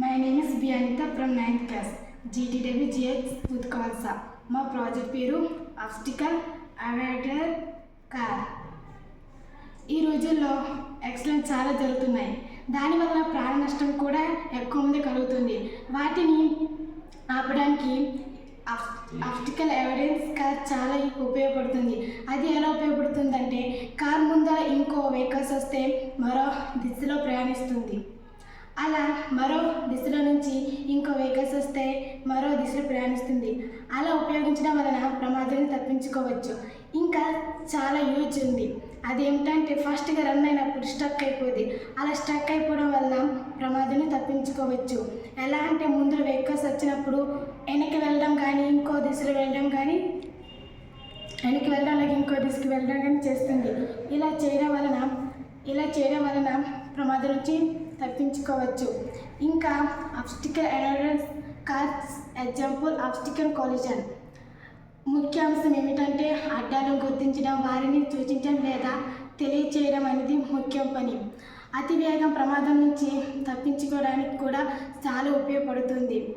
My name is Bianita from 9th class, GTWGH Utkalsa. మా project పేరు obstacle అవాయిడర్ car. ఈ రోజుల్లో యాక్సిడెంట్ చాలా జరుగుతున్నాయి. దానివల్ల ప్రాణ నష్టం కూడా ఎక్కువ మంది కలుగుతుంది. వాటిని ఆపడానికి ఆబ్స్టికల్ అవాయిడెన్స్ కార్ చాలా ఉపయోగపడుతుంది. అది ఎలా ఉపయోగపడుతుందంటే, కార్ ముందర ఇంకో వెహికల్స్ వస్తే మరో దిశలో ప్రయాణిస్తుంది. అలా మరో దిశలో నుంచి ఇంకో వెహికల్స్ వస్తే మరో దిశలో ప్రయాణిస్తుంది. అలా ఉపయోగించడం వలన ప్రమాదాన్ని తప్పించుకోవచ్చు. ఇంకా చాలా యూజ్ ఉంది. అదేమిటంటే, ఫాస్ట్గా రన్ అయినప్పుడు స్టక్ అయిపోద్ది. అలా స్టక్ అయిపోవడం వల్ల ప్రమాదాన్ని తప్పించుకోవచ్చు. ఎలా అంటే, ముందు వెహికల్స్ వచ్చినప్పుడు వెనక్కి వెళ్ళడం కానీ, ఇంకో దిశలో వెళ్ళడం కానీ, వెనక్కి వెళ్ళడం అలాగే ఇంకో దిశకి వెళ్ళడం కానీ చేస్తుంది. ఇలా చేయడం వలన ప్రమాదం నుంచి తప్పించుకోవచ్చు. ఇంకా obstacle avoidance cars example obstacle collision. ముఖ్యాంశం ఏమిటంటే, అడ్డాలను గుర్తించడం, వారిని సూచించడం లేదా తెలియచేయడం అనేది ముఖ్యం పని. అతివేగం ప్రమాదం నుంచి తప్పించుకోవడానికి కూడా చాలా ఉపయోగపడుతుంది.